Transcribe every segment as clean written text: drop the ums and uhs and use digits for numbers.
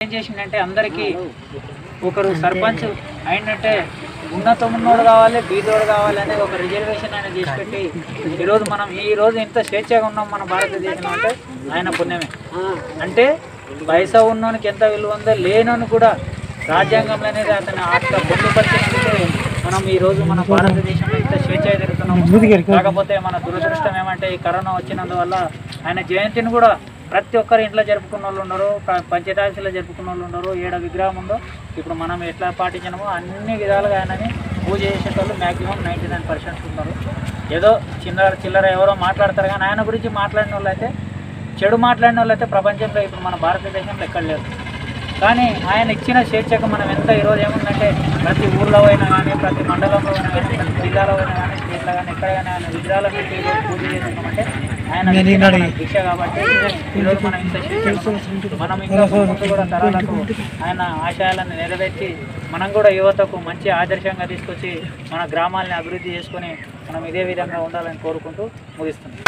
ఏం చేసిందంటే అందరికీ ఒకరు సర్పంచ్ అయినట్టే ఉన్నతమున్నోడు కావాలి, బీదోడు కావాలి అనేది ఒక రిజర్వేషన్ ఆయన చేసి పెట్టి ఈరోజు మనం ఇంత స్వేచ్ఛగా ఉన్నాం మన భారతదేశం అంటే ఆయన పుణ్యమే. అంటే పైసా ఉన్నోనికి ఎంత విలువ ఉందో లేనోని కూడా రాజ్యాంగంలో అనేది అతను అట్లా పొందుపరిచినందుకే మనం ఈరోజు మన భారతదేశంలో ఇంత స్వేచ్ఛ ఎదురుతున్నాం. కాకపోతే మన దురదృష్టం ఏమంటే ఈ కరోనా వచ్చినందువల్ల ఆయన జయంతిని కూడా ప్రతి ఒక్కరు ఇంట్లో జరుపుకున్న వాళ్ళు ఉన్నారు, పంచాయతీలో జరుపుకున్న వాళ్ళు ఉన్నారు. ఏడ విగ్రహం ఉందో ఇప్పుడు మనం ఎట్లా పాటించినామో అన్ని విధాలుగా ఆయనని పూజ చేసేటోళ్ళు మ్యాక్సిమం 99% ఉన్నారు. ఏదో చిల్లర ఎవరో మాట్లాడతారు కానీ ఆయన గురించి మాట్లాడిన వాళ్ళు అయితే చెడు మాట్లాడిన వాళ్ళు అయితే ప్రపంచంలో ఇప్పుడు మన భారతదేశంలో ఎక్కడ లేరు. కానీ ఆయన ఇచ్చిన స్వేచ్ఛకు మనం ఎంత ఈరోజు ఏముందంటే ప్రతి ఊళ్ళో అయినా కానీ, ప్రతి మండలంలో అయినా కానీ, ప్రతి జిల్లాలో అయినా కానీ, స్టేట్లో కానీ ఎక్కడ కానీ ఆయన విగ్రహాలు పెట్టి పూజ చేస్తున్నామంటే ఆయన దీక్ష. కాబట్టి ఈరోజు మనం ఇంత స్వేచ్ఛ మనం ఇంకా ముందు కూడా తరాలకు ఆయన ఆశయాలను నెరవేర్చి మనం కూడా యువతకు మంచి ఆదర్శంగా తీసుకొచ్చి మన గ్రామాలని అభివృద్ధి చేసుకొని మనం ఇదే విధంగా ఉండాలని కోరుకుంటూ ముగిస్తున్నాం.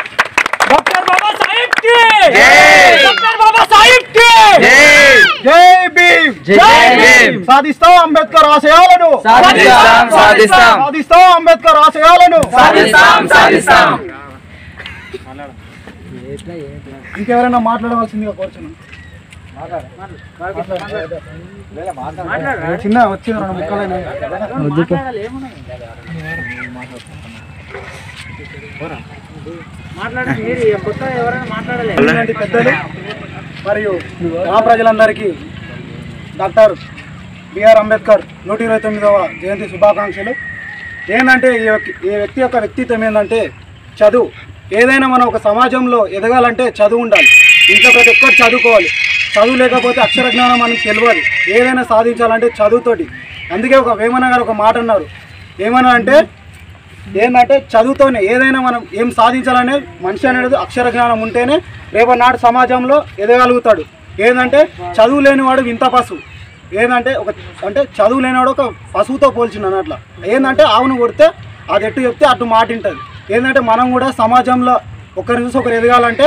डॉक्टर बाबा साहेब की जय, डॉक्टर बाबा साहेब की जय, जय भीम, जय भीम. సాధిస్తాం అంబేద్కర్ ఆశయాలను, సాధిస్తాం అంబేద్కర్ ఆశయాలను, సాధిస్తాం. ఇంకెవరైనా మాట్లాడవలసిందిగా కోరుచున్నాను. చిన్న వచ్చిన 2 ముక్కలైనా పెద్దలు మరియు గ్రామ ప్రజలందరికీ డాక్టర్ బిఆర్ అంబేద్కర్ 129వ జయంతి శుభాకాంక్షలు. ఏంటంటే ఈ వ్యక్తి యొక్క వ్యక్తిత్వం ఏంటంటే చదువు. ఏదైనా మనం ఒక సమాజంలో ఎదగాలంటే చదువు ఉండాలి. ఇంకా ప్రతి ఒక్కరు చదువుకోవాలి. చదువు లేకపోతే అక్షర జ్ఞానం మనకు తెలియదు. ఏదైనా సాధించాలంటే చదువుతోటి. అందుకే ఒక వేమన గారు ఒక మాట అన్నారు. ఏమన్నా అంటే ఏంటంటే చదువుతోనే ఏదైనా మనం ఏం సాధించాలనే మనిషి అనేది అక్షర జ్ఞానం ఉంటేనే రేపటి సమాజంలో ఎదగలుగుతాడు. ఏంటంటే చదువు లేనివాడు వింత పశువు. ఏంటంటే అంటే చదువు లేనివాడు ఒక పశువుతో పోల్చిండు అన్నట్ల. ఏంటంటే ఆవును కొడితే అది ఎట్టు చెప్తే అటు మాట ఉంటుంది. ఏంటంటే మనం కూడా సమాజంలో ఒకరిని చూసి ఒకరు ఎదగాలంటే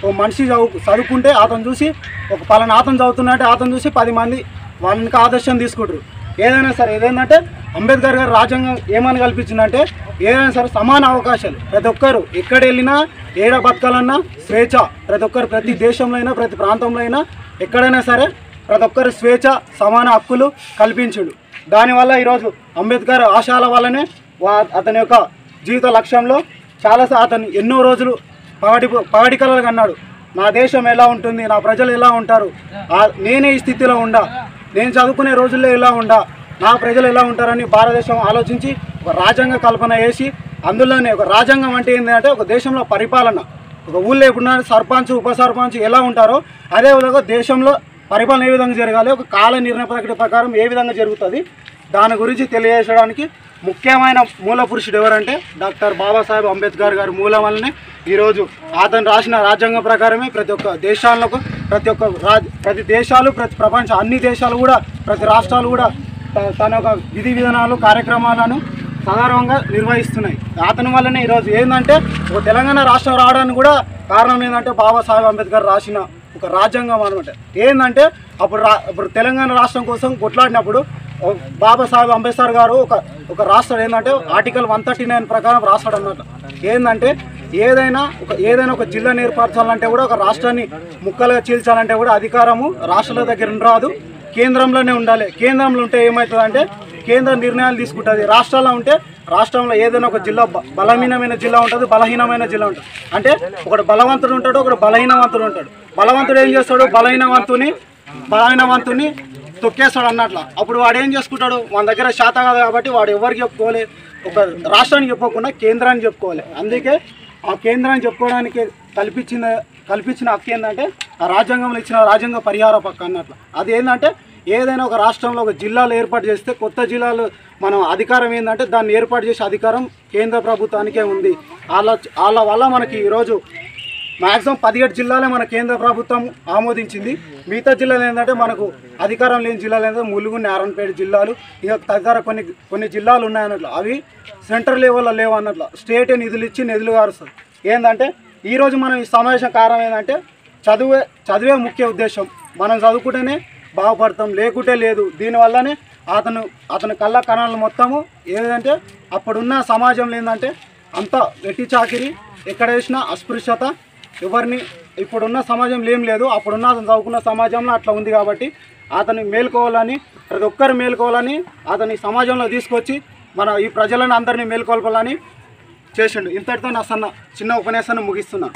ఒక మనిషి చదువుకుంటే అతను చూసి ఒక పలానా అతను చదువుతున్నట్టే అతను చూసి 10 మంది వాళ్ళకి ఆదర్శం తీసుకుంటారు. ఏదైనా సరే ఏదైందంటే అంబేద్కర్ గారు రాజ్యాంగం ఏమని కల్పించిందంటే ఏదైనా సరే సమాన అవకాశాలు. ప్రతి ఒక్కరు ఎక్కడ వెళ్ళినా ఏడ బతకాలన్నా స్వేచ్ఛ. ప్రతి ఒక్కరు ప్రతి దేశంలో అయినా ప్రతి ప్రాంతంలో అయినా ఎక్కడైనా సరే ప్రతి ఒక్కరు స్వేచ్ఛ సమాన హక్కులు కల్పించుడు. దానివల్ల ఈరోజు అంబేద్కర్ ఆశయాల వల్లనే అతని యొక్క జీవిత లక్ష్యంలో అతను ఎన్నో రోజులు పగటి కలలు అన్నాడు. నా దేశం ఎలా ఉంటుంది, నా ప్రజలు ఎలా ఉంటారు, నేనే ఈ స్థితిలో ఉండా, నేను చదువుకునే రోజుల్లో ఎలా ఉండా, నా ప్రజలు ఎలా ఉంటారని భారతదేశం ఆలోచించి ఒక రాజ్యాంగ కల్పన చేసి అందులోనే ఒక రాజ్యాంగం అంటే ఏంటంటే ఒక దేశంలో పరిపాలన. ఒక ఊళ్ళో ఎప్పుడున్నా సర్పంచ్ ఉప సర్పంచ్ ఎలా ఉంటారో అదేవిధంగా దేశంలో పరిపాలన ఏ విధంగా జరగాలి, ఒక కాల నిర్ణయ ప్రక్రియ ప్రకారం ఏ విధంగా జరుగుతుంది దాని గురించి తెలియజేయడానికి ముఖ్యమైన మూల పురుషుడు ఎవరంటే డాక్టర్ బాబాసాహెబ్ అంబేద్కర్ గారి మూలం వల్లనే ఈరోజు అతను రాసిన రాజ్యాంగం ప్రకారమే ప్రతి ఒక్క దేశాలకు ప్రతి దేశాలు ప్రతి ప్రపంచ అన్ని దేశాలు కూడా ప్రతి రాష్ట్రాలు కూడా తన యొక్క విధి విధానాలు కార్యక్రమాలను సగర్వంగా నిర్వహిస్తున్నాయి. అతని వల్లనే ఈరోజు ఏంటంటే ఒక తెలంగాణ రాష్ట్రం రావడానికి కూడా కారణం ఏంటంటే బాబాసాహెబ్ అంబేద్కర్ రాసిన ఒక రాజ్యాంగం అనమాట. ఏంటంటే అప్పుడు తెలంగాణ రాష్ట్రం కోసం కొట్లాడినప్పుడు బాబాసాహెబ్ అంబేద్కర్ గారు ఒక రాష్ట్రం ఏంటంటే ఆర్టికల్ 139 ప్రకారం రాస్తాడు అన్నట్టు. ఏంటంటే ఏదైనా ఒక జిల్లాను ఏర్పరచాలంటే కూడా ఒక రాష్ట్రాన్ని ముక్కలుగా చీల్చాలంటే కూడా అధికారము రాష్ట్రాల దగ్గర రాదు, కేంద్రంలోనే ఉండాలి. కేంద్రంలో ఉంటే ఏమవుతుందంటే కేంద్రం నిర్ణయాలు తీసుకుంటుంది. రాష్ట్రాల్లో ఉంటే రాష్ట్రంలో ఏదైనా ఒక జిల్లా బలహీనమైన జిల్లా ఉంటుంది, బలహీనమైన జిల్లా ఉంటుంది. అంటే ఒకడు బలవంతుడు ఉంటాడు, ఒకడు బలహీనవంతుడు ఉంటాడు. బలవంతుడు ఏం చేస్తాడు, బలహీనవంతుని తొక్కేస్తాడు అన్నట్ల. అప్పుడు వాడు ఏం చేసుకుంటాడు, మన దగ్గర శాత కాదు కాబట్టి వాడు ఎవరికి చెప్పుకోవాలి, ఒక రాష్ట్రానికి చెప్పుకోకుండా కేంద్రాన్ని చెప్పుకోవాలి. అందుకే ఆ కేంద్రాన్ని చెప్పుకోవడానికి కల్పించిన హక్కు ఏంటంటే ఆ రాజ్యాంగంలో ఇచ్చిన రాజ్యాంగ పరిహార పక్క అన్నట్లు. అది ఏంటంటే ఏదైనా ఒక రాష్ట్రంలో ఒక జిల్లాలు ఏర్పాటు చేస్తే కొత్త జిల్లాలు మనం అధికారం ఏంటంటే దాన్ని ఏర్పాటు చేసే అధికారం కేంద్ర ప్రభుత్వానికే ఉంది. వాళ్ళ వల్ల మనకి ఈరోజు మ్యాక్సిమం 17 జిల్లాలే మన కేంద్ర ప్రభుత్వం ఆమోదించింది. మిగతా జిల్లాలు ఏంటంటే మనకు అధికారం లేని జిల్లాలు ఏంటంటే ములుగు, నారాయణపేట జిల్లాలు, ఇక తదితర కొన్ని జిల్లాలు ఉన్నాయన్నట్లు. అవి సెంట్రల్ లెవెల్లో లేవు అన్నట్లు. స్టేటే నిధులు ఇచ్చి నిధులు కారుస్తుంది. ఏంటంటే ఈరోజు మనం ఈ సమావేశం కారణం ఏంటంటే చదువే ముఖ్య ఉద్దేశం. మనం చదువుకుంటేనే బాగుపడతాం, లేకుంటే లేదు. దీనివల్లనే అతని కళ్ళ కణాలు మొత్తము ఏదంటే అప్పుడున్న సమాజంలో ఏంటంటే అంత వెట్టి చాకిరి, ఎక్కడ వేసినా అస్పృశ్యత, ఎవరిని ఇప్పుడున్న సమాజంలో ఏం లేదు. అప్పుడున్న అతను చదువుకున్న సమాజంలో అట్లా ఉంది కాబట్టి అతన్ని మేల్కోవాలని, ప్రతి ఒక్కరు మేల్కోవాలని అతని సమాజంలో తీసుకొచ్చి మన ఈ ప్రజలను అందరినీ మేల్కొల్పాలని చేసిండు. ఇంతటితో నా చిన్న ఉపన్యాసాన్ని ముగిస్తున్నాను.